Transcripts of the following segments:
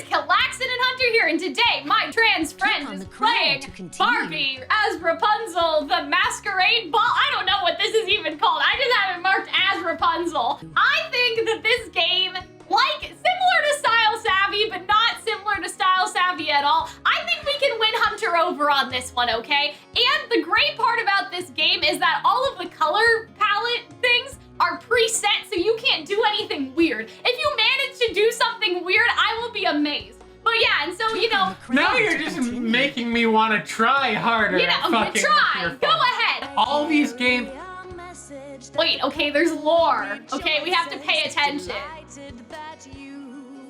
is Calxiyn and Hunter here, and today my trans friend is playing Barbie as Rapunzel, the Masquerade Ball. I don't know what this is even called. I just have it marked as Rapunzel. I think that this game, like similar to Style Savvy, but not similar to Style Savvy at all, I think we can win Hunter over on this one, okay? And the great part about this game is that all of the color palette things are preset, so you can't do anything weird. If you manage to do something weird, I will be amazed. But yeah, and so, you know... Now you're just making me want to try harder. You know, try. Go ahead. All these games... Wait, okay, there's lore. Okay, we have to pay attention.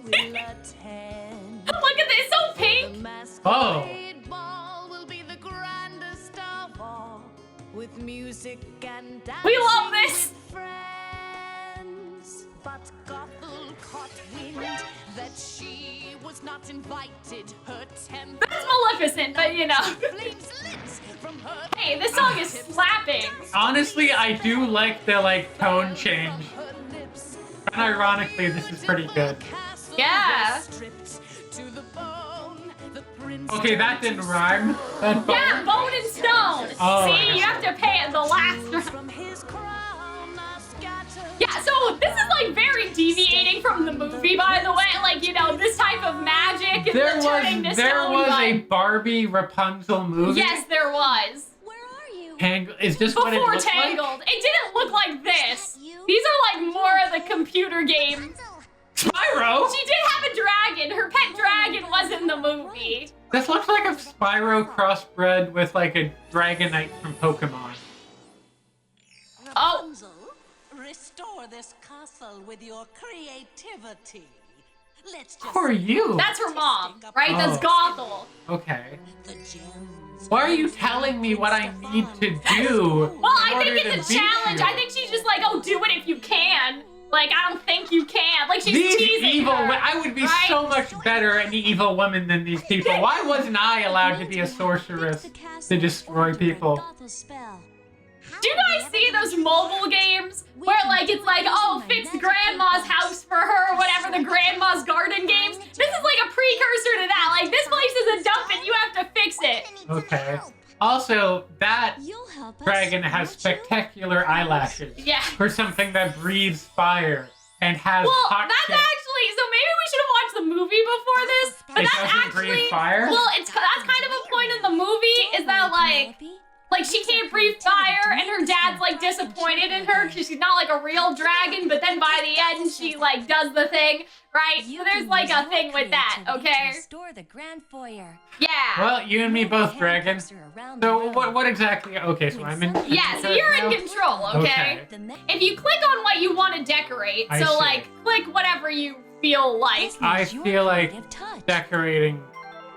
Look at this, so pink. Oh. With music and dance. We love this. But Gothel caught wind that she was not invited. Her temper. That's Maleficent, but you know. Hey, this song is slapping. Honestly, I do like the tone change. And ironically, this is pretty good. Yeah. Okay, that didn't rhyme. Yeah, bone and stone. Oh, see, you have to pay at the last round. Yeah, so this is like very deviating from the movie, by the way. Like, you know, this type of magic. There was a Barbie Rapunzel movie. Yes, there was. Where are you? Is this what it Before looks Tangled. like? It didn't look like this. These are like more of the computer game. Spyro? She did have a dragon. Her pet dragon was in the movie. This looks like a Spyro crossbred with like a Dragonite from Pokemon. Oh. Restore this castle with your creativity. Let's just... Who are you? That's her mom, right? That's Gothel. Okay. Why are you telling me what I need to do? Well, I think it's a challenge. I think she's just like, oh, do it if you can. Like, I don't think you can. Like, she's teasing evil her, I would be so much better an evil woman than these people. Why wasn't I allowed to be a sorceress to destroy people? Do you guys see those mobile games where, like, it's like, oh, fix grandma's house for her or whatever, the grandma's garden games? This is like a precursor to that. Like, this place is a dump and you have to fix it. Okay. Also, that dragon has spectacular eyelashes. Yeah. For something that breathes fire and has hot that's shit. actually, so maybe we should have watched the movie before this. But It that's doesn't actually, breathe fire? well, that's kind of a point in the movie is that, like she can't breathe fire and her dad's like disappointed in her because she's not like a real dragon, but then by the end she like does the thing, right? So there's like a thing with that, okay? Restore the grand foyer. Yeah. Well, you and me both, dragon. So what exactly? Okay, so I'm in. Yeah, so you're in control, okay? If you click on what you want to decorate, I so see. like click whatever you feel like. I feel like decorating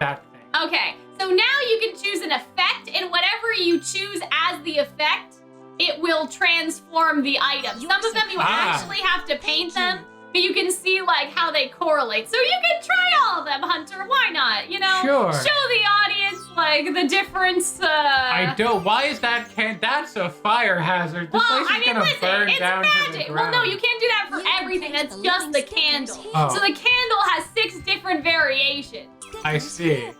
that thing. Okay, so now you can choose an effect, and whatever you choose as the effect, it will transform the item. Some of them you actually have to paint them, but you can see like how they correlate. So you can try all of them, Hunter. Why not? You know, Sure. Show the audience like the difference. I don't. Why is that? That's a fire hazard. This place is gonna burn it's down magic. to the Well, ground. no, you can't do that for everything. That's just the candle. Oh. So the candle has 6 different variations. I see.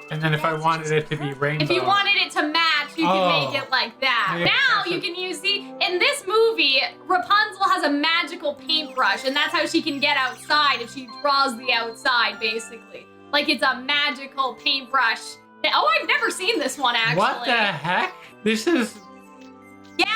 And then if I wanted it to be rainbow. If you wanted it to match, you can make it like that. Yeah, Now you can use, see, in this movie, Rapunzel has a magical paintbrush, and that's how she can get outside if she draws the outside, basically. Like it's a magical paintbrush. Oh, I've never seen this one, actually. What the heck? This is... Yeah,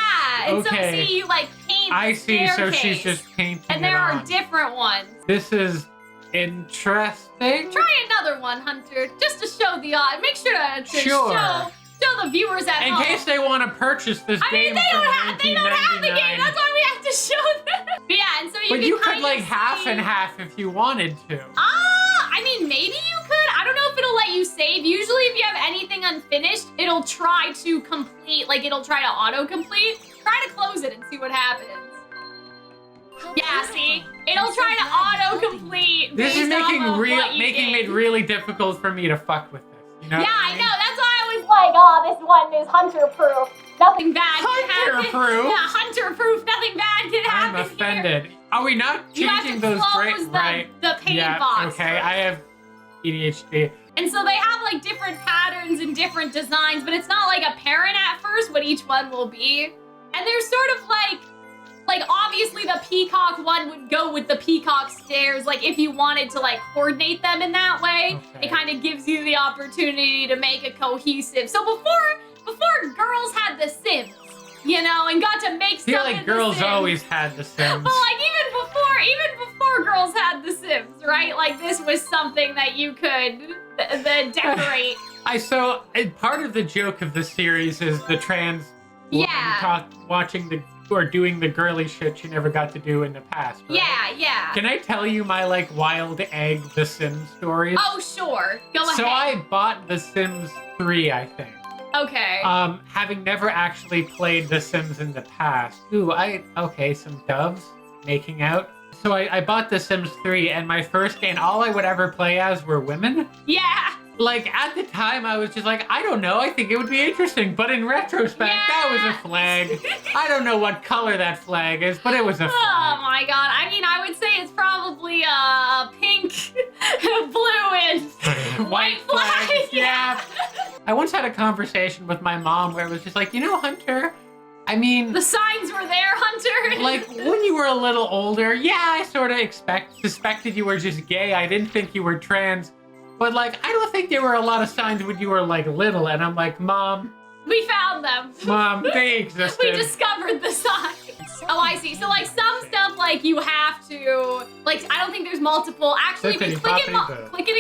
and Okay. so see, you like paint I the see, so staircase, she's just painting and there it are on. different ones. This is interesting. Try another one, Hunter, just to show the audience. Make sure to Sure. show the viewers at In home. case they want to purchase this I mean, game they from don't have the game. 1999. That's why we have to show them. But yeah, and so you But can you could kind like of half see... and half if you wanted to. I mean, maybe you could. I don't know if it'll let you save. Usually, if you have anything unfinished, it'll try to complete. Like, it'll try to auto-complete. Try to close it and see what happens. Yeah, see? It'll try to auto-complete. This is making making it really difficult for me to fuck with this. You know? Yeah, I know. That's why I was like, oh, this one is hunter-proof. Nothing bad can happen. Hunter-proof? Yeah, hunter-proof. Nothing bad can happen. I'm offended. Here. Are we not You have changing to those close right? the paint Yeah, box. okay. I have ADHD. And so they have like different patterns and different designs, but it's not like apparent at first what each one will be. And they're sort of like obviously the peacock one would go with the peacock stairs, like if you wanted to like coordinate them in that way. Okay. It kind of gives you the opportunity to make a cohesive. So before girls had the Sims, you know, and got to make I feel stuff like in girls the Sims. always had The Sims. But like even before girls had the Sims, right? Like this was something that you could then decorate. Part of the joke of the series is the trans woman watching doing the girly shit she never got to do in the past. Right? Yeah. Can I tell you my like wild egg The Sims stories? Oh sure, go ahead. So I bought The Sims 3, I think. Okay. Having never actually played The Sims in the past. Some doves making out. So I bought The Sims 3, and my first game, all I would ever play as were women. Yeah. Like, at the time, I was just like, I don't know, I think it would be interesting. But in retrospect, that was a flag. I don't know what color that flag is, but it was a flag. Oh my god. I mean, I would say it's probably a pink, blue, and white flag. Yeah. I once had a conversation with my mom where it was just like, you know, Hunter, I mean... The signs were there, Hunter. Like, when you were a little older, I sort of suspected you were just gay. I didn't think you were trans. But, like, I don't think there were a lot of signs when you were, like, little. And I'm like, Mom... We found them. Mom, they existed. We discovered the sign. Oh, I see. So, like, some stuff, like, you have to... Like, I don't think there's multiple. Actually, if you click it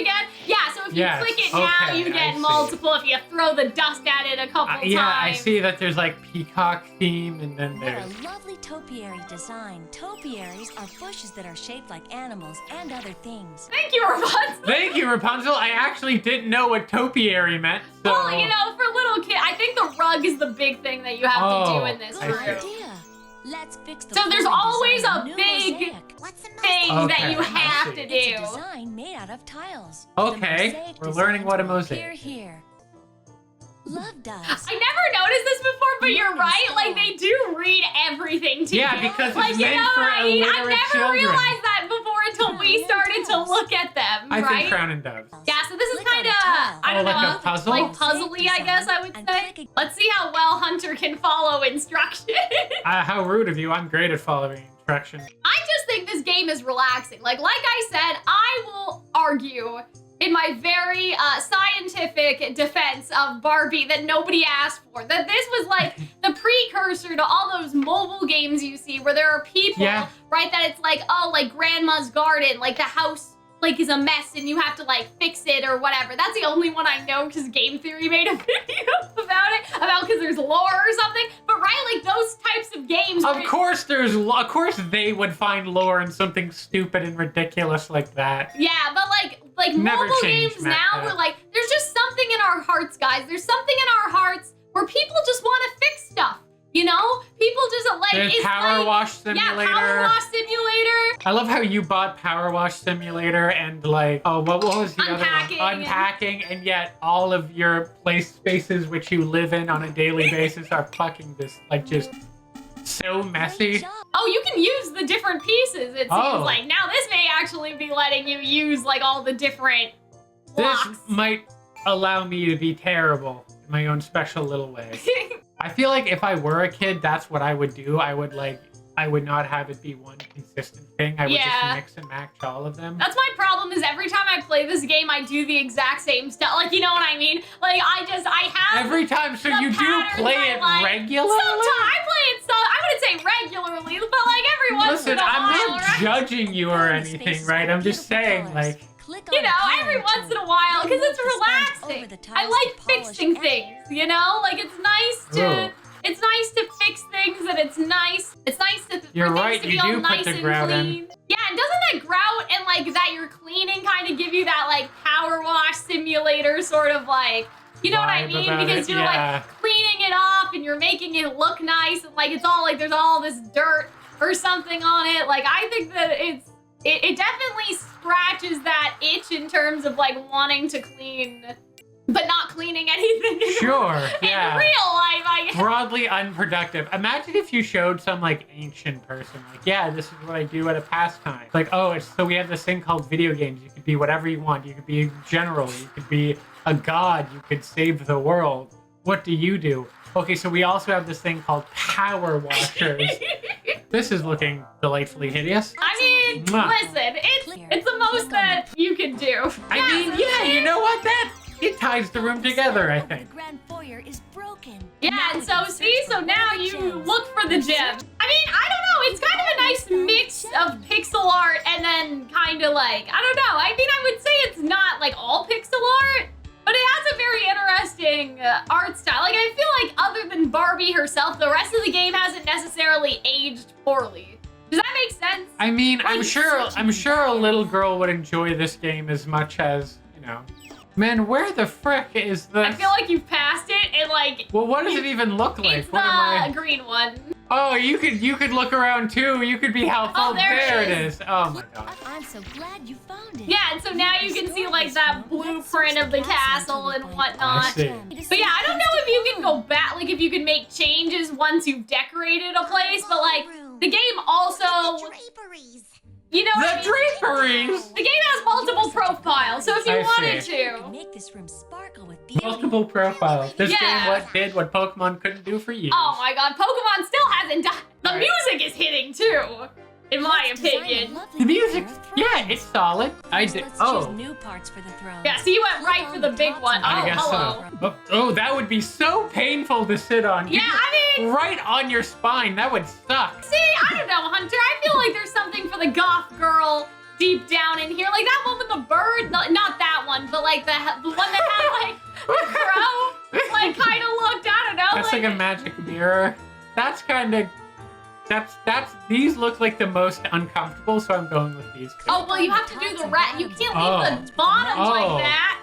again... Yeah, so if you click it now, you get multiple. If you throw the dust at it a couple times. Yeah, I see that there's, like, peacock theme, and then there's... What a lovely topiary design. Topiaries are bushes that are shaped like animals and other things. Thank you, Rapunzel. Thank you, Rapunzel. I actually didn't know what topiary meant, so... Well, you know, for little kids, I think the rug is the big thing that you have to do in this Good room. idea. Let's fix the So there's floor and always design a new big mosaic. thing that you have to It's a do. design made out of tiles. Okay, The mosaic we're learning what a designs will mosaic appear here. Love doves. I never noticed this before, but you're right. Like, they do read everything to you. Yeah, because it's like, you meant know for what I mean? I've illiterate never children. realized that before until we started to look at them, I right? think crown and doves. Yeah, so this is Click on kind a of, tile. I don't like know, a puzzle? like puzzly, I guess I would And say. click Let's see how well Hunter can follow instructions. How rude of you. I'm great at following instructions. I just think this game is relaxing. Like I said, I will argue in my very scientific defense of Barbie that nobody asked for. That this was like the precursor to all those mobile games you see where there are people, right, that it's like, oh, like grandma's garden, like the house like is a mess and you have to like fix it or whatever. That's the only one I know because Game Theory made a video about because there's lore or something. But right, like those types of games. Of course they would find lore in something stupid and ridiculous like that. Yeah, but like Never mobile changed, games Matt, now, we're like, there's just something in our hearts, guys. There's something in our hearts where people just want to fix stuff. You know, people just like There's it's Power like, Wash Simulator. Yeah, Power Wash Simulator. I love how you bought Power Wash Simulator and like, oh, what was the Unpacking. other one? Unpacking, and yet all of your place spaces which you live in on a daily basis are fucking just like so messy. Oh, you can use the different pieces. It seems like now this may actually be letting you use like all the different blocks. This might allow me to be terrible in my own special little way. I feel like if I were a kid, that's what I would do. I would not have it be one consistent thing. I would just mix and match all of them. That's my problem is every time I play this game, I do the exact same stuff. Like, you know what I mean? Like, I have every time, so the you do patterns play I it like. regularly? Sometimes I play it I wouldn't say regularly, but like every once in a while, I'm not right? judging you or anything, right? I'm just saying, like... You know, every once in a while, because it's relaxing. I like fixing things, you know? Like, it's nice to... Ooh. It's nice to fix things, and it's nice for things to be all nice and clean. Yeah, and doesn't that grout and like that you're cleaning kind of give you that like Power Wash Simulator sort of like, you know what I mean? Because you're like cleaning it off and you're making it look nice and like it's all like there's all this dirt or something on it. Like I think that it definitely scratches that itch in terms of like wanting to clean but not cleaning anything in Sure, in yeah. real life, I guess. Broadly unproductive. Imagine if you showed some like ancient person, like, yeah, this is what I do at a pastime. Like, oh, so we have this thing called video games. You could be whatever you want. You could be a general. You could be a god. You could save the world. What do you do? Okay, so we also have this thing called power washers. This is looking delightfully hideous. I mean, listen, it's the most that you can do. I mean, yeah, you know what? It ties the room together, I think. The grand foyer is broken. Yeah, and so now you look for the gem. I mean, I don't know, it's kind of a nice mix of pixel art and then kind of like, I don't know. I mean, I would say it's not like all pixel art, but it has a very interesting art style. Like, I feel like other than Barbie herself, the rest of the game hasn't necessarily aged poorly. Does that make sense? I mean, I'm sure a little girl would enjoy this game as much as, you know. Man, where the frick is this? I feel like you've passed it and like. Well, what does it even look like? It's What am I? the green one. Oh, you could look around too. You could be helpful. Oh, there it it is. Oh my god. I'm so glad you found it. Yeah, and so now you can see like that blueprint of the castle and whatnot. I see. But yeah, I don't know if you can go back, like if you can make changes once you've decorated a place, but like the game also, you know what I The mean? draperies. The game has multiple profiles, so if you I wanted see. to. Make this room sparkle with beauty. Multiple profiles. This Yeah. game did what Pokemon couldn't do for you. Oh my god, Pokemon still hasn't done. The Alright. music is hitting too, in my opinion. The music, yeah, it's solid. I did. Let's Oh. choose new parts for the throne. Yeah, so you went right for the big one. I Oh, guess hello. so. Oh, that would be so painful to sit on. Yeah, I mean, Right on your spine. That would suck. see, I don't know, Hunter. I feel like there's something for the goth girl deep down in here. Like that one with the bird. Not that one, but like the one that had like the crow. Like kind of looked, I don't know. That's like a magic mirror. That's kind of. These look like the most uncomfortable, so I'm going with these. Oh, well, you have to do the rat. You can't leave the bottoms Oh. like that.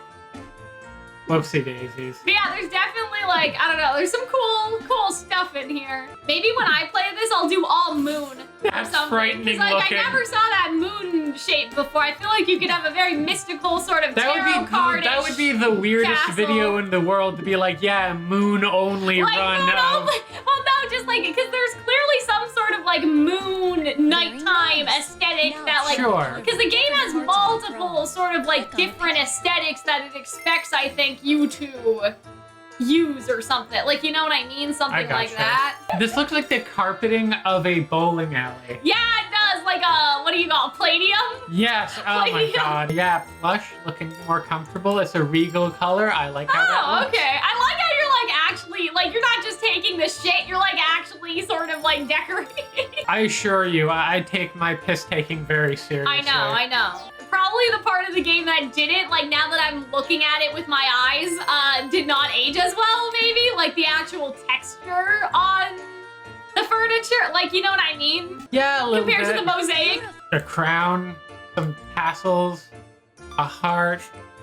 Whoopsie daisies. But yeah, there's definitely like, I don't know, there's some cool stuff in here. Maybe when I play this, I'll do all moon or That's something. frightening Like, looking. I never saw that moon shape before. I feel like you could have a very mystical sort of tarot card. That would be the weirdest castle. video in the world to be like, yeah, moon only like run. moon only. Well, no, just like, because there's clearly some sort of like moon nighttime aesthetic that like, Sure. because the game has multiple sort of like different aesthetics that it expects, I think, you to use or something. Like, you know what I mean? Something like gotcha. that. This looks like the carpeting of a bowling alley. Yeah, it does. Like what do you call it? Palladium? Yes. Oh my Palladium. god. Yeah, plush, looking more comfortable. It's a regal color. I like how that Oh, looks. okay. I like how you're like actually, like you're not just taking the shit, you're like actually sort of like decorating. I assure you, I take my piss taking very seriously. I know. Probably the part of the game that didn't, like now that I'm looking at it with my eyes, did not age as well, maybe. Like the actual texture on the furniture. Like, you know what I mean? Yeah, a little Compared bit. to the mosaic. A crown, some tassels, a heart,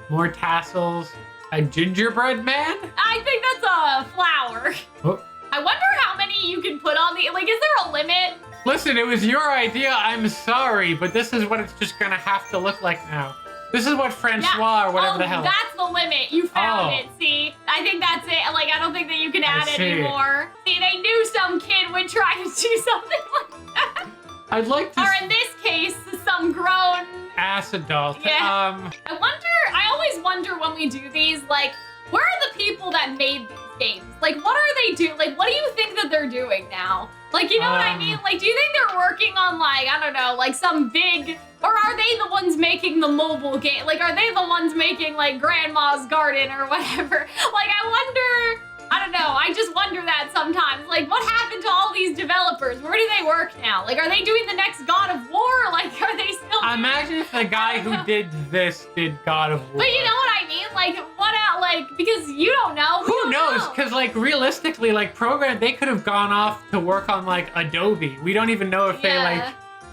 more tassels, a gingerbread man. I think that's a flower. Oh. I wonder how many you can put on the, like, is there a limit? Listen, it was your idea. I'm sorry, but this is what it's just gonna have to look like now. This is what Francois or whatever oh, the hell. That's the limit. You found Oh. it. See, I think that's it. Like, I don't think that you can add see. any more. See, they knew some kid would try to do something like that. I'd like to Or in this case, some grown. ass adult. Yeah. I always wonder when we do these, like, where are the people that made these games? Like, what are they doing? Like, what do you think that they're doing now? Like, you know what I mean? Like, do you think they're working on, like, I don't know, like some big, or are they the ones making the mobile game? Like, are they the ones making, like, Grandma's Garden or whatever? Like, I wonder, I don't know, I just wonder that sometimes. Like, what happened to all these developers? Where do they work now? Like, are they doing the next God of War? Like, are they still Imagine if the guy who did this did God of War. But you know what I mean? Like, what out, like, because you don't know. We Who don't knows? know. Because, like, realistically, like, they could have gone off to work on, like, Adobe. We don't even know if they, like,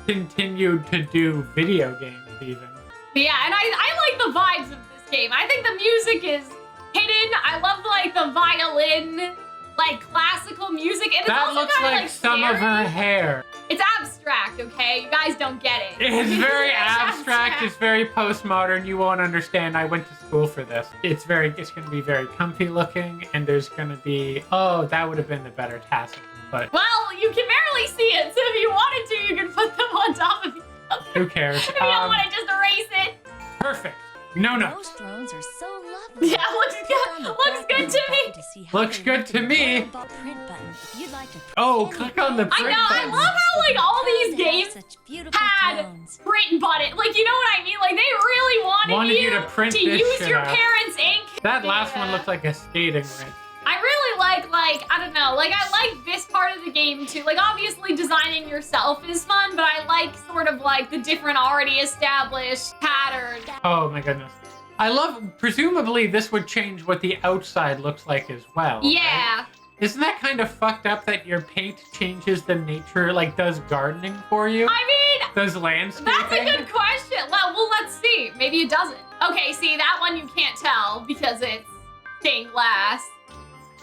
continued to do video games, even. Yeah, and I like the vibes of this game. I think the music is hidden. I love, like, the violin, like, classical music. And it's That also looks kinda, like some of scary. her hair. It's abstract. abstract, okay? You guys don't get it. It's very abstract. It's very postmodern. You won't understand. I went to school for this. It's going to be very comfy looking, and there's going to be, oh, that would have been the better tassel. But well, you can barely see it, so if you wanted to, you can put them on top of each other. Who cares? If you don't want to just erase it. Perfect. No. Those thrones are so lovely. Yeah, looks good to me. Looks good to me. Print button if you'd like to Oh, click on the I print know, I button. love how like all these games Such beautiful had thrones. print button. Like, you know what I mean? Like, they really wanted you to print this use shit your out. parents' ink. That last one Yeah. looked like a skating rink. I really like, I don't know, like I like this part of the game too. Like obviously designing yourself is fun, but I like sort of like the different already established patterns. Oh my goodness. I love, presumably this would change what the outside looks like as well. Yeah. Right? Isn't that kind of fucked up that your paint changes the nature, like does gardening for you? I mean, Does landscaping? that's a good question. Well, let's see. Maybe it doesn't. Okay, see, that one you can't tell because it's stained glass.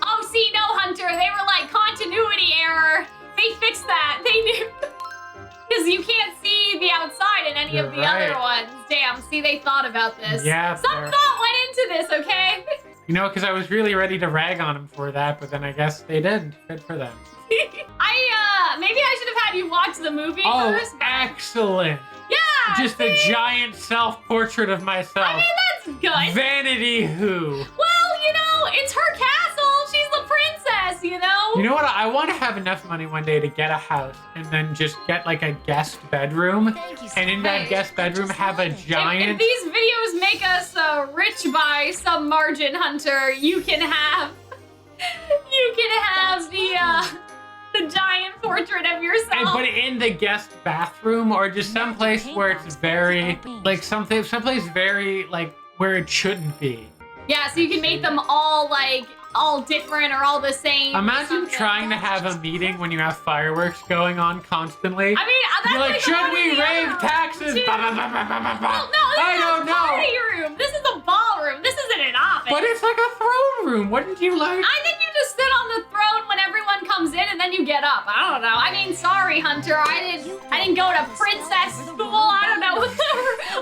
Oh, see, no, Hunter. They were like, continuity error. They fixed that. They knew. Because you can't see the outside in any You're of the right. other ones. Damn, see, they thought about this. Yeah, Some they're- thought went into this, okay? You know, because I was really ready to rag on them for that, but then I guess they didn't. Good for them. Maybe I should have had you watch the movie Oh, first. excellent. Yeah, Just a see? giant self-portrait of myself. I mean, that's good. Vanity who? Well, you know, it's her castle. She's the princess, you know? You know what? I want to have enough money one day to get a house and then just get like a guest bedroom. Thank you so And in that much. guest bedroom have a If giant... these videos make us rich by some margin, Hunter, you can have the giant portrait of yourself. But in the guest bathroom or just someplace where it's very, like someplace very like where it shouldn't be. Yeah, so you can make them all like all different or all the same. Imagine something. trying to have a meeting when you have fireworks going on constantly. I mean, that's You're like, the should one we in the raise other room, taxes? too. Bah, bah, bah, bah, bah, bah, bah. Well, no, this I is don't a know. party room. This is a ballroom. This isn't an office. But it's like a throne room. Wouldn't you like? I think you just sit on the throne when everyone comes in and then you get up. I don't know. I mean, sorry, Hunter. I didn't go to princess school. I don't know.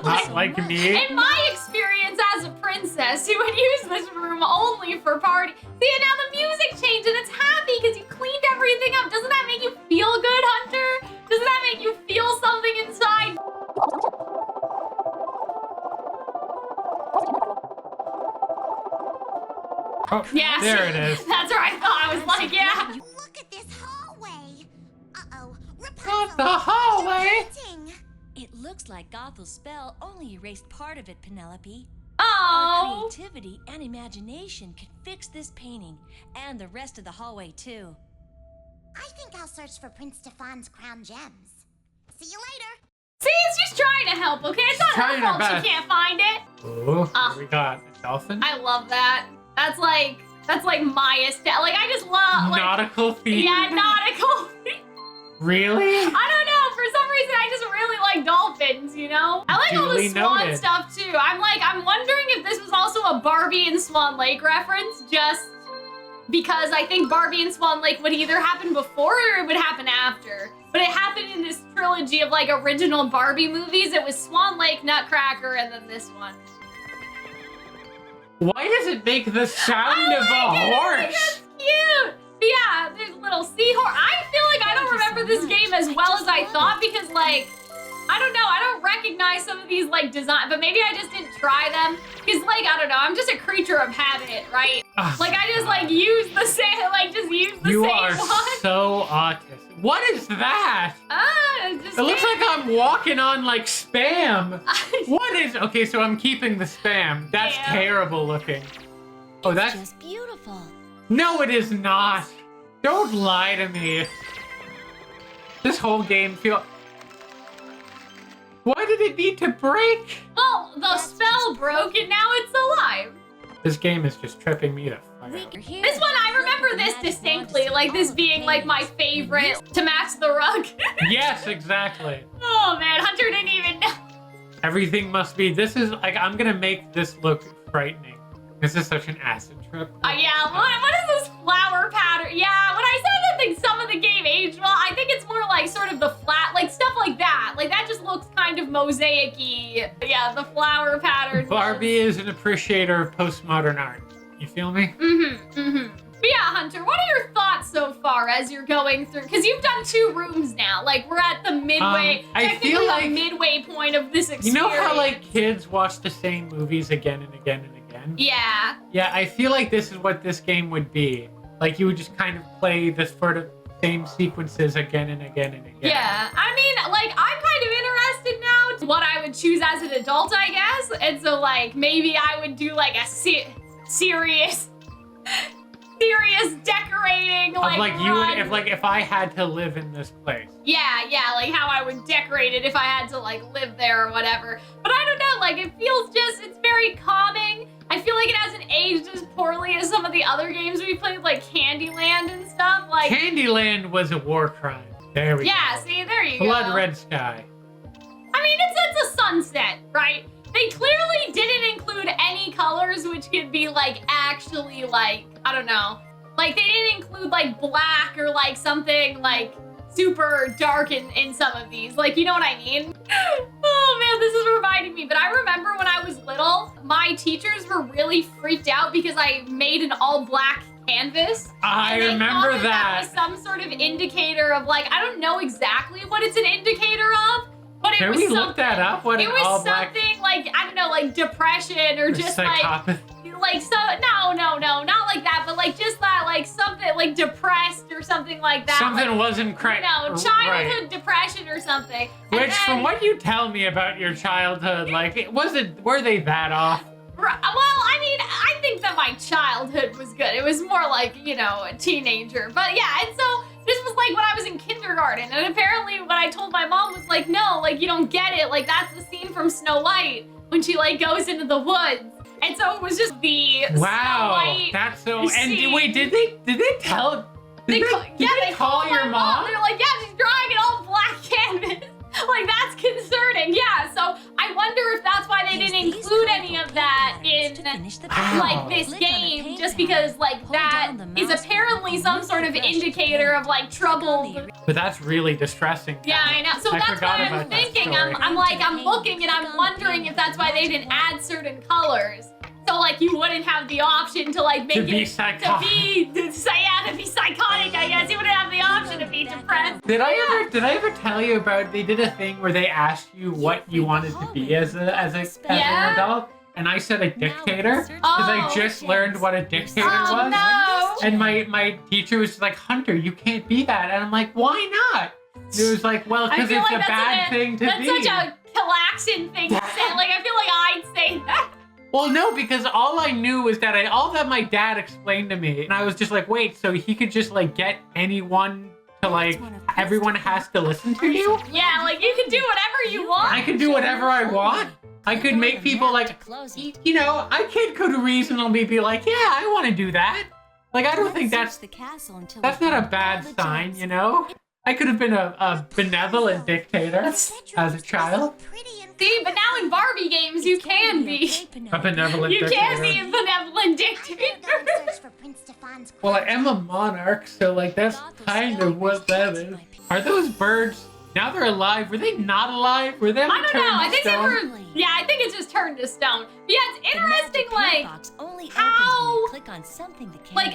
Not like me. In my experience as a princess, you would use this room only for party. See, and now the music changed and it's happy because you cleaned everything up. Doesn't that make you feel good, Hunter? Doesn't that make you feel something inside? Oh, Yeah, there it is. That's where I thought. I was like, yeah. Look at this hallway. Uh-oh. Not the hallway. Rapunzel. It looks like Gothel's spell only erased part of it, Penelope. Oh. Our creativity and imagination can fix this painting and the rest of the hallway too. I think I'll search for Prince Stefan's crown gems. See you later. See, she's trying to help, okay? It's not Trying her her fault best. she can't find it. Oh, what we got? A dolphin? I love that. That's like my aesthetic. Like, I just love, like, Nautical feet? yeah, nautical. Really? I don't know. For some reason, I just really like dolphins, you know? I like all the Duly swan noted. stuff, too. I'm wondering if this was also a Barbie and Swan Lake reference, just because I think Barbie and Swan Lake would either happen before or it would happen after. But it happened in this trilogy of, like, original Barbie movies. It was Swan Lake, Nutcracker, and then this one. Why does it make the sound of a I think horse? that's cute. But yeah, there's a little seahorse. I feel like I don't remember this game as well as I thought because, like, I don't know. I don't recognize some of these, like, design, but maybe I just didn't try them. Because, like, I don't know. I'm just a creature of habit, right? Like, I just, like, use the same, like, just use the You same are one. so autistic. What is that? Just It looks like I'm walking on like spam. What is? Okay, so I'm keeping the spam. That's Yeah. terrible looking. Oh, that's Just beautiful. no, it is not. Don't lie to me. This whole game feel. Why did it need to break? Well, the spell broke and now it's alive. This game is just tripping me the fuck out. This one, I remember this distinctly, like this being like my favorite to match the rug. Yes, exactly. Oh man, Hunter didn't even know. Everything must be. This is like I'm gonna make this look frightening. This is such an acid trip. Yeah, what is this flower pattern? Yeah, when I said that some of the game aged well, I think it's more like sort of the flat like stuff like that. Like that just looks kind of mosaic-y. Yeah, the flower pattern. Barbie is an appreciator of postmodern art. You feel me? But yeah, Hunter, what are your thoughts so far as you're going through? Because you've done 2 rooms now. Like, we're at the midway, I feel like the midway point of this experience. You know how like kids watch the same movies again and again and again? Yeah. Yeah, I feel like this is what this game would be. Like you would just kind of play the sort of same sequences again and again and again. Yeah, I mean, like, I'm kind of interested now to what I would choose as an adult, I guess. And so, like, maybe I would do, like, a serious decorating, like, you would, if I had to live in this place. Yeah, like how I would decorate it if I had to, like, live there or whatever. But I don't know, like, it feels it's very calming. I feel like it hasn't aged as poorly as some of the other games we played, like Candyland and stuff. Like Candyland was a war crime. There we go. Yeah, see, there you go. Blood Red Sky. I mean, it's a sunset, right? They clearly didn't include any colors which could be, like, actually, like, I don't know. Like, they didn't include, like, black or, like, something, like, super dark in some of these. Like, you know what I mean? Oh, man, this is reminding me. But I remember when I was little, my teachers were really freaked out because I made an all-black canvas. I remember that. That was some sort of indicator of, like, I don't know exactly what it's an indicator of, but it was something. Can we look that up? What it was something like, I don't know, like depression or just like so no, not like that, but like just that, like something like depressed or something like that. Something like, wasn't correct. No, childhood depression or something. Which, from what you tell me about your childhood, like, were they that off? Well, I mean, I think that my childhood was good. It was more like, you know, a teenager. But yeah, and so this was like when I was in kindergarten. And apparently what I told my mom was like, no, like, you don't get it. Like, that's the scene from Snow White when she, like, goes into the woods. And so it was just the Snow White that's so... scene. And wait, did they tell... Did they call your mom? They're like, yeah, she's drawing it all black canvas. Like, that's concerning. Yeah, so I wonder if that's why they didn't include any of that in, like, this game, just because, like, that is apparently some sort of indicator of, like, trouble. But that's really distressing. Yeah, I know. So that's what I'm thinking. I'm looking and I'm wondering if that's why they didn't add certain colors. So, like, you wouldn't have the option to, like, make it... To be psychotic, I guess. You wouldn't have the option to be depressed. Did I ever tell you about... They did a thing where they asked you what you wanted to be as an adult? And I said a dictator. Because I just learned what a dictator was. No. And my teacher was like, Hunter, you can't be that. And I'm like, why not? And it was like, well, because it's a bad thing to be. That's such a Calxiyn thing to say. Like, I feel like I'd say that. Well, no, because all I knew was that all that my dad explained to me, and I was just like, wait, so he could just, like, get anyone to, like, everyone has to listen to you? Yeah, like, you can do whatever you want. I can do whatever I want? I could make people, like, you know, I could reasonably be like, yeah, I want to do that. Like, I don't think that's not a bad sign, you know? I could have been a benevolent dictator as a child. See, but now in Barbie games, you can be a benevolent dictator. You can be a benevolent dictator. Well, I am a monarch, so, like, that's kind of what that is. Are those birds, now they're alive, were they not alive? Were they I don't know, I think they were, yeah, I think it's just turned to stone. But yeah, it's interesting, like, how, like,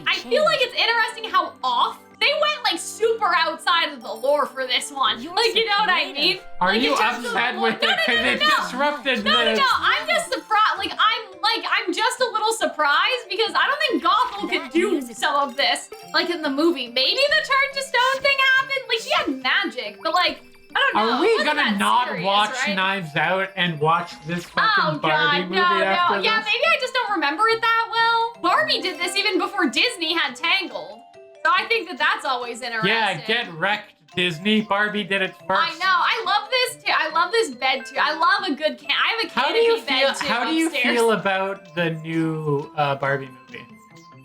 I feel like it's interesting how off they went, like, super outside of the lore for this one. Like, you know what I mean? Are like, you upset with it? Because it disrupted this. No, I'm just surprised. Like, I'm just a little surprised because I don't think Gothel could do some of this, like, in the movie. Maybe the turn to stone thing happened. Like, she had magic, but, like, I don't know. Are we gonna not watch Knives Out and watch this fucking Barbie movie after this? Yeah, maybe I just don't remember it that well. Barbie did this even before Disney had Tangled. So I think that that's always interesting. Yeah, get wrecked, Disney. Barbie did it first. I know. I love this too. I love this bed too. I love a good I have a canopy bed too. How do you feel about the new Barbie movie?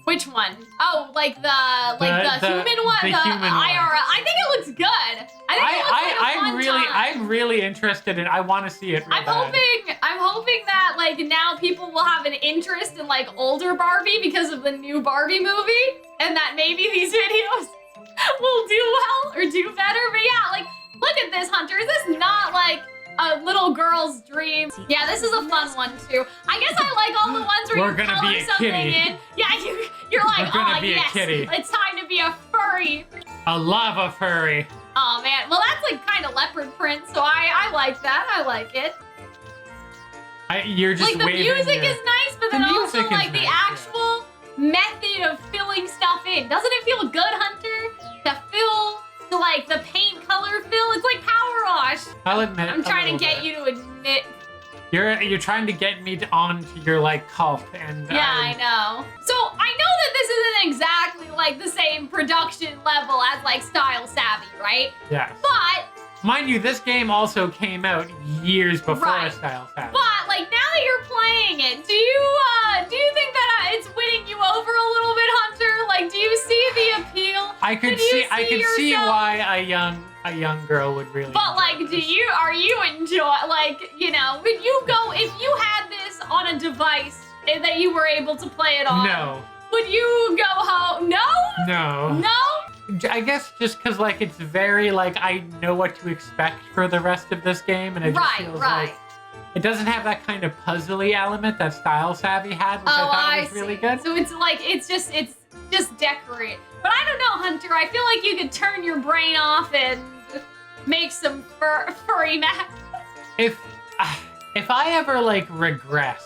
Which one? Oh, like the human one? The human one. IRL. I think it looks good. I'm really interested in. I want to see it. I'm hoping that, like, now people will have an interest in, like, older Barbie because of the new Barbie movie, and that maybe these videos will do well or do better. But yeah, like, Look at this, Hunter. Is this not like a little girl's dream? Yeah, this is a fun one too. I guess I like all the ones where We're you gonna color be a something kitty. in. Yeah, you're like, We're gonna oh be a yes, kitty. it's time to be a furry. A lava furry. Oh man, well that's like kind of leopard print, so I like that. I like it. You're just Like the waving music your... is nice, but The then also music is like the nice, yeah. actual method of filling stuff in. Doesn't it feel good, Hunter? To fill like the paint color fill? It's like power wash. I'll admit. I'm a trying to little get bit. you to admit. You're trying to get me onto your like cult, and Yeah, I know. So I know that this isn't exactly like the same production level as like Style Savvy, right? Yes. But Mind you, this game also came out years before Right. Style Savvy. But like now that you're playing it, do you think that it's winning you over a little bit, Hunter? Like, do you see the appeal? I could see why a young girl would really. But like, enjoy this. are you enjoy like would you go if you had this on a device that you were able to play it on? No. Would you go home? No. No. No. I guess just because like it's very like I know what to expect for the rest of this game, and it just feels like it doesn't have that kind of puzzly element that Style Savvy had, which I thought was really good. So it's just decorate. But I don't know, Hunter. I feel like you could turn your brain off and make some furry math. If I ever like regress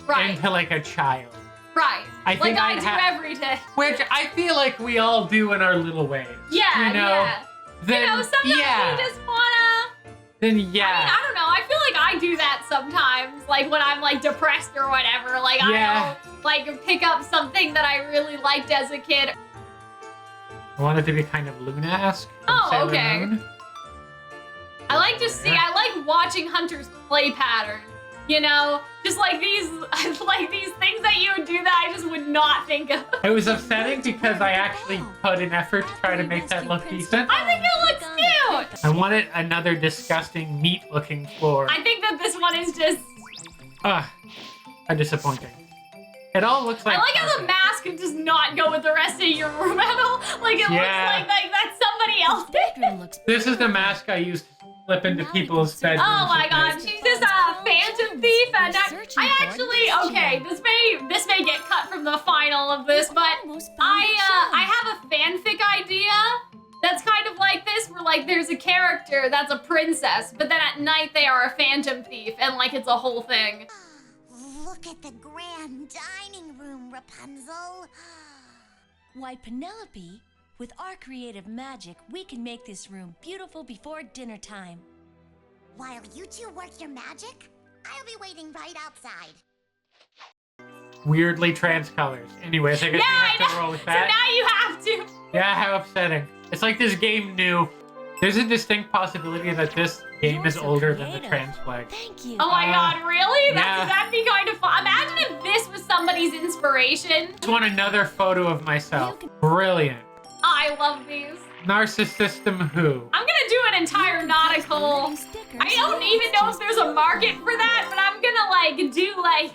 Right. into like a child, Right. I think I I'd do ha- every day. which I feel like we all do in our little ways. Yeah, you know? yeah. Then Sometimes yeah. you just wanna. Then I mean, yeah. I don't know. I feel like I do that sometimes, like when I'm like depressed or whatever. Like Yeah. I'll like pick up something that I really liked as a kid. I want it to be kind of Luna-esque. from Oh, Sailor okay. Moon. I like to see. I like watching Hunter's play pattern. You know, just like these things that you would do that I just would not think of. It was upsetting because I actually put an effort to try to make that look decent. I think it looks cute. I wanted another disgusting meat-looking floor. I think that this one is just. A disappointing. It all looks like. I like how the mask does not go with the rest of your room at all. Like it Yeah. looks like that's somebody else. Bedroom looks This is the mask I used to slip into people's bedrooms. Oh my at god, night. she's just a phantom thief, and I actually this may get cut from the final of this, but I have a fanfic idea that's kind of like this, where like there's a character that's a princess, but then at night they are a phantom thief, and like it's a whole thing. Look at the grand dining room, Rapunzel. Why, Penelope, with our creative magic, we can make this room beautiful before dinner time. While you two work your magic, I'll be waiting right outside. Weirdly trans colors. Anyways, I guess Yeah, you have to I know. roll with So that. now you have to. Yeah, how upsetting. It's like this game knew. There's a distinct possibility that this game is so older than the creative. trans flag. Thank you. Oh my god, really? yeah. That'd be kind of fun. Imagine if this was somebody's inspiration. I just want another photo of myself. Brilliant. I love these. Narcissism who? I'm gonna do an entire nautical. I don't even know if there's a market for that, but I'm gonna like do like,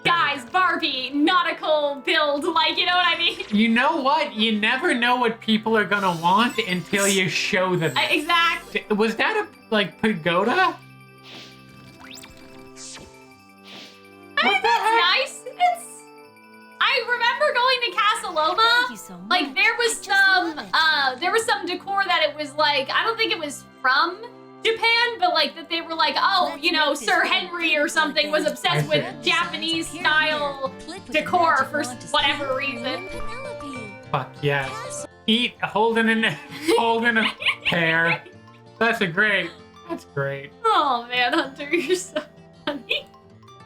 guys, Barbie, nautical build, like, you know what I mean? You know what? You never know what people are gonna want until you show them. Exactly. Was that a like pagoda? I mean, that's nice. I remember going to Casa Loma. Thank you so much. Like there was some decor that it was like, I don't think it was from Japan, but like that they were like, oh, you know, Sir Henry or something was obsessed with Japanese style decor for whatever reason. Fuck yes. Eat holding a pear. That's great. Oh man, Hunter, you're so funny.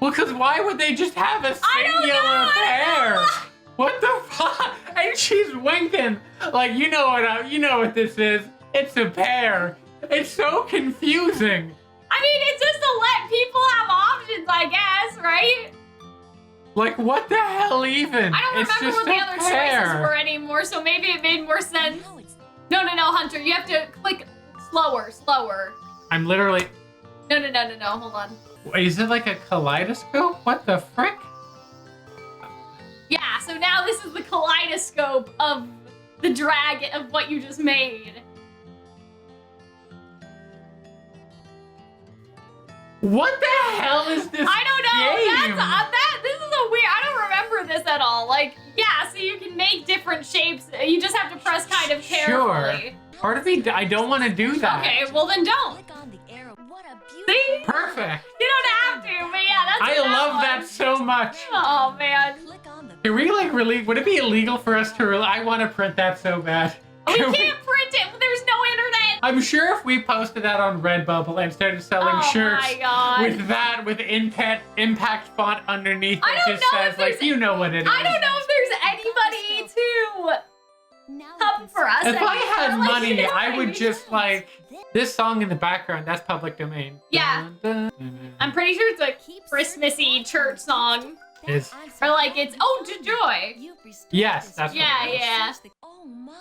Well, cause why would they just have a I don't singular know, I pear? don't know. What the fuck? And she's winking. Like you know what this is. It's a pear. It's so confusing. I mean, it's just to let people have options, I guess, right? Like what the hell even? I don't It's remember just what the a other pear. choices were anymore, so maybe it made more sense. No, Hunter, you have to click slower. I'm literally. No, hold on. Is it like a kaleidoscope? What the frick? Yeah, so now this is the kaleidoscope of the dragon of what you just made. What the hell is this? I don't know. game? This is a weird. I don't remember this at all. Like, yeah, so you can make different shapes. You just have to press kind of carefully. Sure. Part of me, I don't want to do that. Okay, well then don't. Click on the arrow. What a beautiful. See? Perfect. You don't have to, but yeah, that's I what love was. that so much. Oh man. Click on the. Can we like really? Would it be illegal for us to? I want to print that so bad. We Can can't print it. There's no internet. I'm sure if we posted that on Redbubble and started selling shirts my God. with impact font underneath I that don't just know says if like there's- you know what it is. I don't know if there's anybody to Now come for us. If I had like, money, you know what I would mean? just like this song in the background. That's public domain. Yeah. Dun, dun, dun, dun. I'm pretty sure it's a Christmassy church song. Is- Or like it's Ode to Joy. Yes, that's what Yeah, it is. yeah. Oh my.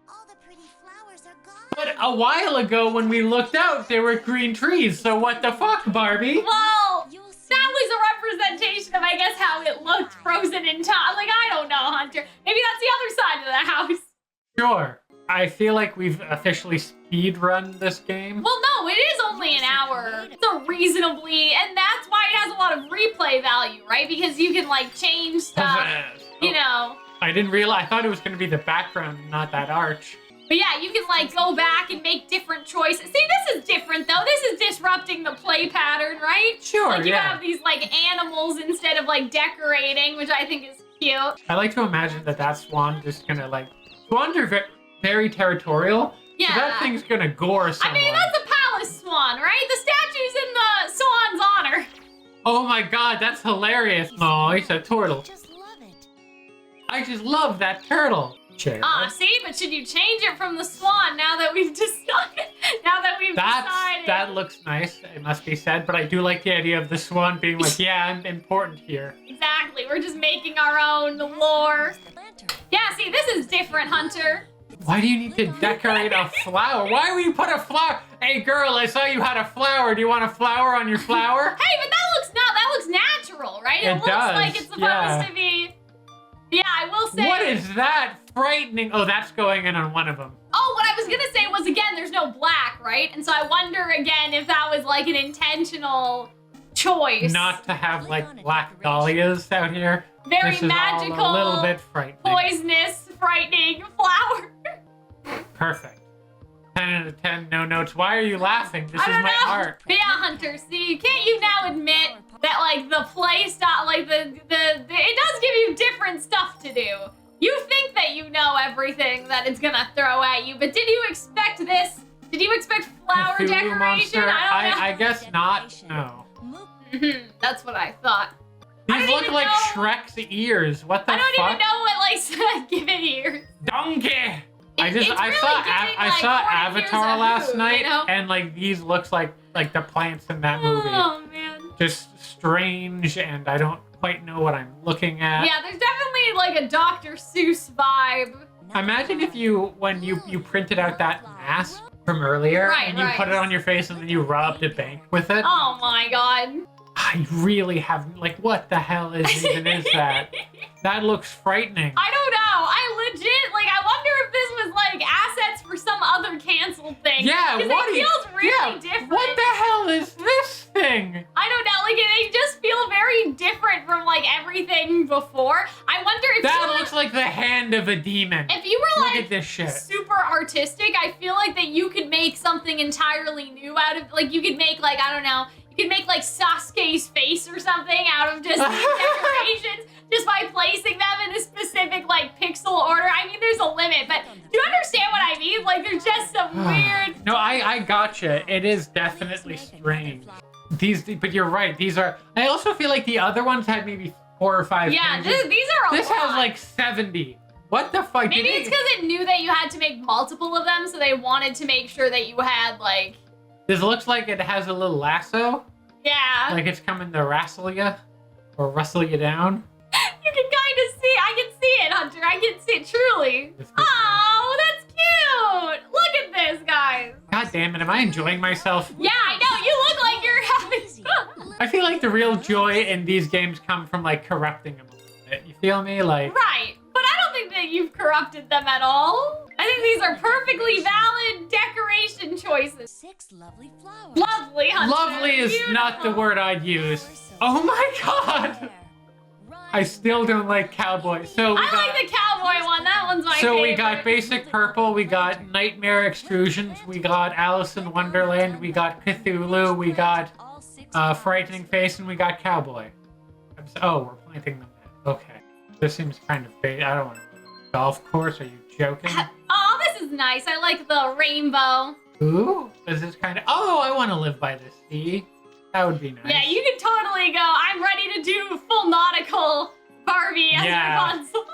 All the pretty flowers are gone. But a while ago when we looked out, there were green trees. So what the fuck, Barbie? Well, You'll see. that was a representation of, I guess, how it looked frozen in time. Like, I don't know, Hunter. Maybe that's the other side of the house. Sure. I feel like we've officially speed run this game. Well, no, it is only an hour. So reasonably, and that's why it has a lot of replay value, right? Because you can, like, change stuff, you know. I didn't realize. I thought it was going to be the background, not that arch. But yeah, you can, like, go back and make different choices. See, this is different, though. This is disrupting the play pattern, right? Sure, Like, you yeah. have these, like, animals instead of, like, decorating, which I think is cute. I like to imagine that swan just gonna like. Swans are very territorial. Yeah. So that thing's gonna gore someone. I mean, that's a palace swan, right? The statue's in the swan's honor. Oh my god, that's hilarious. Oh, he's a turtle. Just love it. I just love that turtle. Chair. See, but should you change it from the swan now that we've decided? Now that we've decided. That looks nice, it must be said, but I do like the idea of the swan being like, yeah, I'm important here. Exactly, we're just making our own lore. The lantern. Yeah, see, this is different, Hunter. Why do you need to decorate a flower? Why would you put a flower? Hey girl, I saw you had a flower. Do you want a flower on your flower? Hey, but that looks natural, right? It looks does, like it's supposed yeah. to be. Yeah, I will say. What is that? Frightening. Oh, that's going in on one of them. Oh, what I was gonna say was, again, there's no black, right? And so I wonder again if that was like an intentional choice. Not to have like black dahlias out here. Very This is magical, all a little bit frightening. poisonous, frightening flower. Perfect. 10 out of 10, no notes. Why are you laughing? This I is don't my know. art. But yeah, Hunter, see, can't you now admit that like the play style, like the it does give you different stuff to do. You think that you know everything that it's gonna throw at you, but did you expect this? Did you expect flower Cthulhu decoration? monster? I don't know. I guess not. No. Mhm, that's what I thought. I These don't look even like know- Shrek's ears. What the I don't fuck? even know what like give it ears. Donkey. It's really giving, I like, saw 40 Avatar years of last food, night, you know? and like these looks like the plants in that movie. Oh man. Just strange, and I don't quite know what I'm looking at. Yeah, there's definitely like a Dr. Seuss vibe. Imagine if when you printed out that mask from earlier, Right, and you right. put it on your face, and then you rubbed a bank with it. Oh my god. I really have like, what the hell even is that? That looks frightening. I don't know. I legit, like, I wonder if this was, like, assets for some other canceled thing. Yeah, Because what it do you- feels really yeah, different. What the hell is this thing? I don't know. Like, they just feel very different from, like, everything before. I wonder if That you were, looks like the hand of a demon. if you were, Look like, at this shit. super artistic, I feel like that you could make something entirely new out of, like, you could make, like, I don't know, you could make, like, Sasuke's face or something out of just these decorations just by placing them in a specific, like, pixel order. I mean, there's a limit, but do you understand what I mean? Like, there's just some weird... No, I gotcha. It is definitely strange. But you're right. These are. I also feel like the other ones had maybe 4 or 5. Yeah, pages. these are a This lot. has like 70. What the fuck? Maybe it's because it knew that you had to make multiple of them, so they wanted to make sure that you had, like... This looks like it has a little lasso. Yeah. Like it's coming to wrestle you. Or wrestle you down. You can kind of see. I can see it, Hunter. I can see it, truly. It's good. Oh, that's cute. Look at this, guys. God damn it, am I enjoying myself? Yeah, I know. You look like you're having... I feel like the real joy in these games come from like corrupting them a little bit. You feel me? Like, Right. But I don't think that that you've corrupted them at all. I think these are perfectly valid decoration choices. 6 lovely flowers. Lovely, Hunter. Lovely is not the word I'd use. Oh my god! I still don't like cowboy. So I like the cowboy one. That one's my favorite. So we got basic purple, we got nightmare extrusions, we got Alice in Wonderland, we got Cthulhu, we got frightening face, and we got cowboy. Oh, we're planting them now. Okay. This seems kind of bait. I don't want to go to a golf course. Are you joking? Oh, this is nice. I like the rainbow. Ooh, this is kind of... Oh, I want to live by the sea. That would be nice. Yeah, you can totally go. I'm ready to do full nautical Barbie as Rapunzel.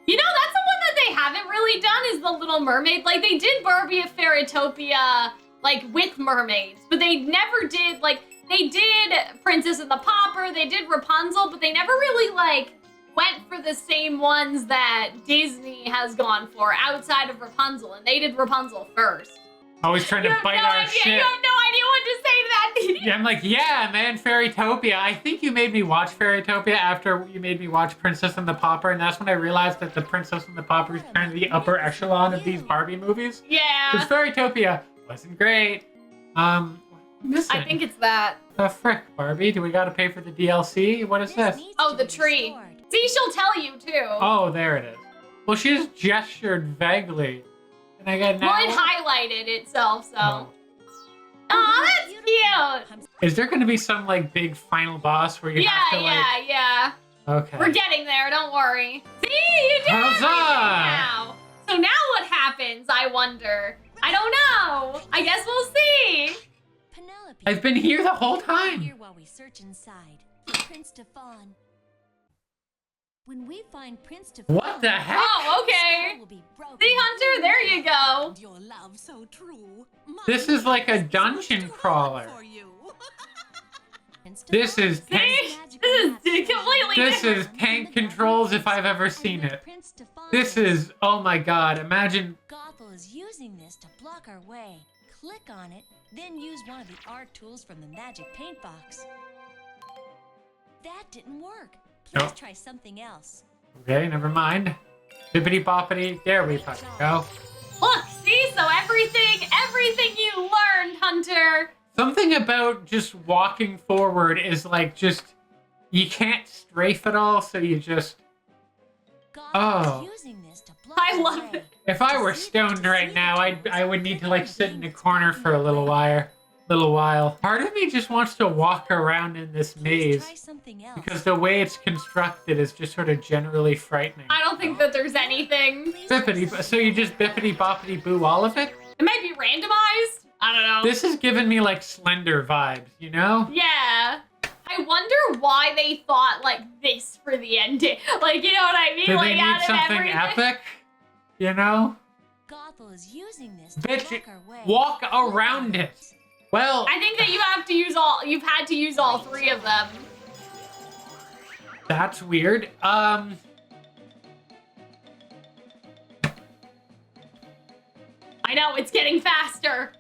You know, that's the one that they haven't really done is the Little Mermaid. Like, they did Barbie at Fairytopia, like, with mermaids. But they never did, like, they did Princess and the Pauper, they did Rapunzel, but they never really, like, went for the same ones that Disney has gone for outside of Rapunzel. And they did Rapunzel first. Always trying to bite our shit. You have no idea what to say to that. Yeah, I'm like, yeah, man, Fairytopia. I think you made me watch Fairytopia after you made me watch Princess and the Pauper, and that's when I realized that the Princess and the Pauper is kind of the upper echelon of these Barbie movies. Yeah. Because Fairytopia wasn't great. Listen. I think it's that. The frick, Barbie? Do we gotta pay for the DLC? What is this? Oh, the tree. See, she'll tell you too. Oh, there it is. Well, she just gestured vaguely. And I got now. Well, it highlighted itself, so. Oh. Aw, that's cute. Is there gonna be some, like, big final boss where you have to, like... Yeah. Okay. We're getting there, don't worry. See, you did everything now. So now what happens, I wonder? I don't know. I guess we'll see. Penelope. I've been here the whole time. Here while we search inside. Prince Stefan. When we find Prince Stefan, What the heck? Oh, okay. See, Hunter, there you go. Your love so true. This is like a dungeon crawler. This is tank. This is completely This different. is tank controls if I've ever seen it. This is, oh my god, imagine. Gothel is using this to block our way. Click on it, then use one of the art tools from the magic paint box. That didn't work. Please Nope. try something else. Okay, never mind. Bippity boppity, there we fucking go. Look, see, so everything you learned, Hunter. Something about just walking forward is like just, you can't strafe it all, so you just, Gothel is using this to block I our love way. it. if I were stoned right now, I would need to like sit in a corner for a little while. Part of me just wants to walk around in this Please maze try something else. because the way it's constructed is just sort of generally frightening. I don't think that there's anything. Bippity, so you just bippity boppity boo all of it? It might be randomized. I don't know. This is giving me like Slender vibes, you know? Yeah. I wonder why they thought like this for the ending. Like, you know what I mean? Do like they need out of something everything. epic? You know? Gothel is using this to Bitch, block our way. walk around it. Well, I think that you've had to use all three of them. that's weird. I know, it's getting faster.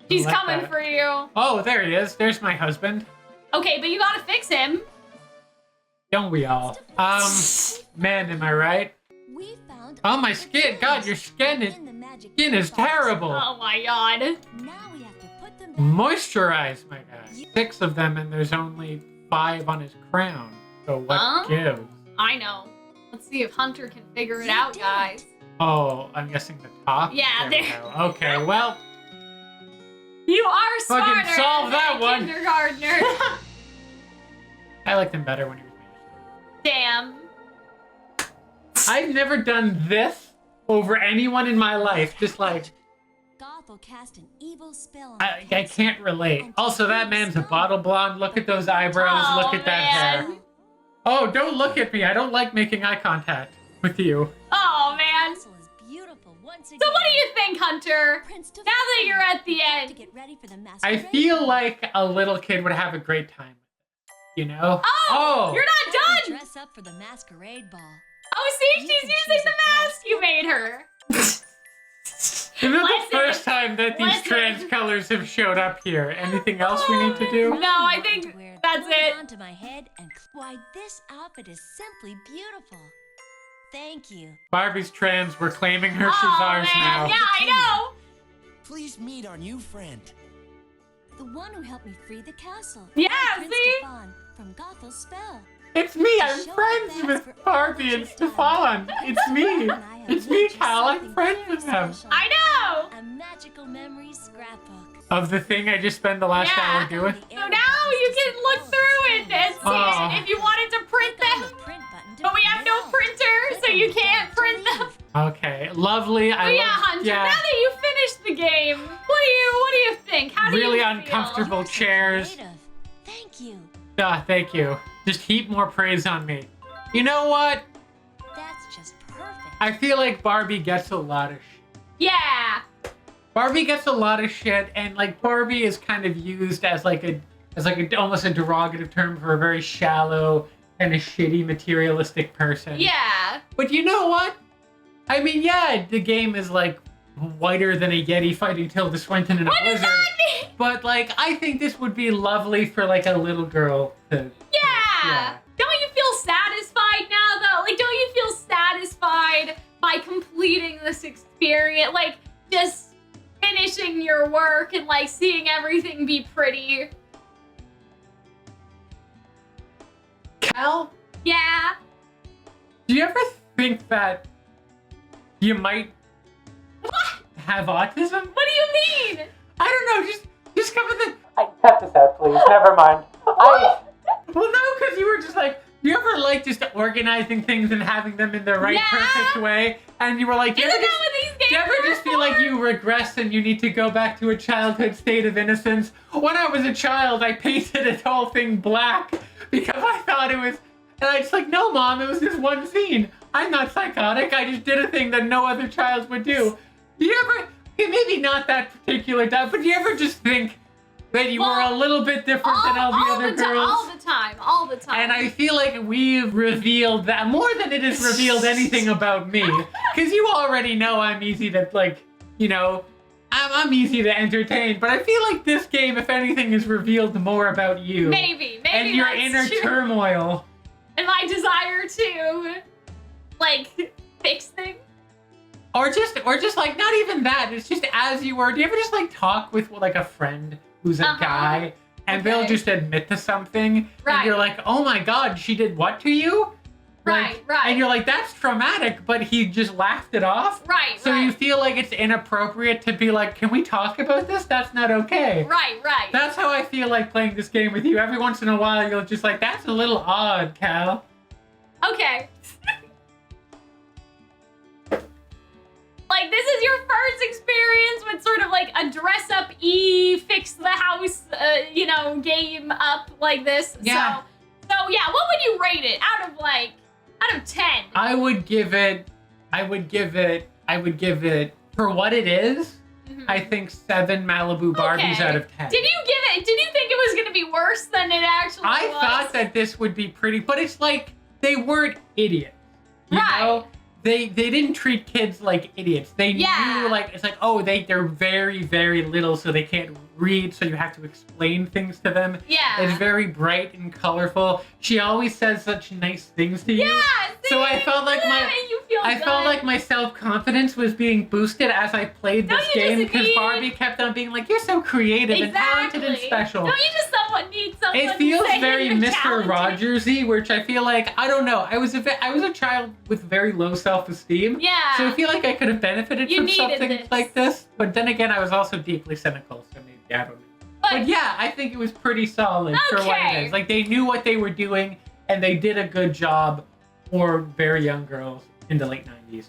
He's like coming that. for you. Oh, there he is. There's my husband. Okay, but you gotta fix him. Don't we all? Man, am I right? We found Oh, my skin. God, your skin is, in the magic skin is paint box. terrible. Oh my god. Now we have to put them back. Moisturize, my guy. 6 of them, and there's only 5 on his crown. So what Huh? gives? I know. Let's see if Hunter can figure it out, guys. Oh, I'm guessing the top? Yeah, we there- go. Okay, well, You are Fucking smarter solve than that a one. kindergartner. I liked him better when he was finished. Damn. I've never done this over anyone in my life. Just like, Gothel cast an evil spell on I the can't relate. Also, that man's a bottle blonde. Look at those eyebrows. Oh, Look at that man. hair. Oh, don't look at me. I don't like making eye contact with you. Oh man. castle is beautiful once again. So what do you think, Hunter? Prince Now that you're at the to end. get ready for the I masquerade. feel like a little kid would have a great time. You know? Oh, you're not done. Dress up for the masquerade ball. Oh, see, she's using the mask you made her. Isn't it the Listen, first time that these listen. trans colors have showed up here? Anything else we need to do? No, I think that's it. Onto my head and why this outfit is simply beautiful. Thank you. Barbie's trans. We're claiming her. She's ours now. Yeah, I know. Please meet our new friend. The one who helped me free the castle. Yeah, Prince see? Stefan from Gothel's spell. It's me. I'm Show friends thanks with for all Barbie that and you've done. Stefan. It's me. And I have It's me, left you Cal. I'm something friends very with them. special. I know. A magical memories scrapbook. Of the thing I just spent the last Yeah. hour doing. So now you can look through it and see Oh. it if you wanted to print Click on them. the print button to But we have no print. printer, Click so on you the can't button to print them. leave. Okay, lovely. But yeah, Hunter, now that you finished the game, what do you think? How do Really you uncomfortable You're so chairs. creative. Thank you. Thank you. Just heap more praise on me. You know what? That's just perfect. I feel like Barbie gets a lot of shit. Yeah. Barbie gets a lot of shit, and like Barbie is kind of used as like a almost a derogative term for a very shallow and a shitty materialistic person. Yeah. But you know what? I mean, yeah, the game is like whiter than a Yeti fighting Tilda Swinton in a What does blizzard. that mean? But like, I think this would be lovely for like a little girl to. Yeah. Don't you feel satisfied now, though? Like, don't you feel satisfied by completing this experience? Like, just finishing your work and like seeing everything be pretty. Cal, Yeah. do you ever think that you might have autism? What do you mean? I don't know. Just come with it. Cut this out, please. Never mind. Well, no, because you were just like, you ever like just organizing things and having them in the right, Yeah. perfect way, and you were like, Isn't that what these games do you ever are just feel like for? you regress and you need to go back to a childhood state of innocence? When I was a child, I painted the whole thing black because I thought it was, and I just like, no, Mom, it was this one scene. I'm not psychotic. I just did a thing that no other child would do. Do you ever, okay, maybe not that particular time, but do you ever just think that you were a little bit different than all the other girls? All the time. And I feel like we've revealed that more than it has revealed anything about me. Because you already know I'm easy to, like, you know, I'm easy to entertain. But I feel like this game, if anything, has revealed more about you. Maybe And your that's inner true. turmoil. And my desire to, like, fix things. Or just like, not even that. It's just as you were. Do you ever just, like, talk with, like, a friend who's a guy? And they'll just admit to something, and you're like, oh my god, she did what to you? Like, Right. And you're like, that's traumatic, but he just laughed it off? Right. So you feel like it's inappropriate to be like, can we talk about this? That's not okay. Right. That's how I feel like playing this game with you. Every once in a while, you'll just like, that's a little odd, Cal. Okay. Like, this is your first experience with sort of like a dress-up fix the house, game up like this. Yeah. So yeah, what would you rate it out of 10? I would give it, for what it is, I think 7 Malibu Barbies Okay. out of 10. Did you think it was gonna be worse than it actually was? I thought that this would be pretty, but it's like they weren't idiots. You Right. know? They didn't treat kids like idiots. They knew, like, it's like, oh, they're very, very little, so they can't read, so you have to explain things to them. Yeah. It's very bright and colorful. She always says such nice things to you. Yeah, So I felt like felt my self-confidence was being boosted as I played this Don't you game just because need- Barbie kept on being like, you're so creative and talented and special. Don't you just somewhat need someone It to feels say very you're Mr. talented? Rogers-y, which I feel like, I don't know, I was a child with very low self-esteem. Yeah. So I feel like I could have benefited You from needed something this. like this. But then again, I was also deeply cynical, so maybe I don't know. But yeah, I think it was pretty solid for what it Okay. is. Like, they knew what they were doing, and they did a good job for very young girls in the late 90s.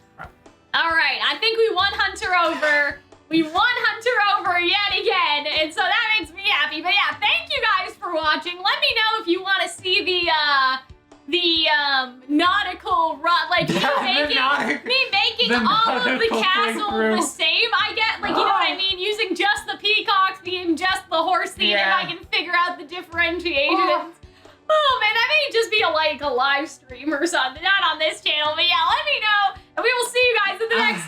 All right, I think we won Hunter over. We won Hunter over yet again, and so that makes me happy. But yeah, thank you guys for watching. Let me know if you want to see the nautical run, like me making all of the nautical castle playthrough. the same. I get, like, you know what I mean, using just the peacocks, being just the horse theme, and Yeah. I can figure out the differentiations. Oh man, that may just be a live stream or something, not on this channel, but yeah, let me know, and we will see you guys in the next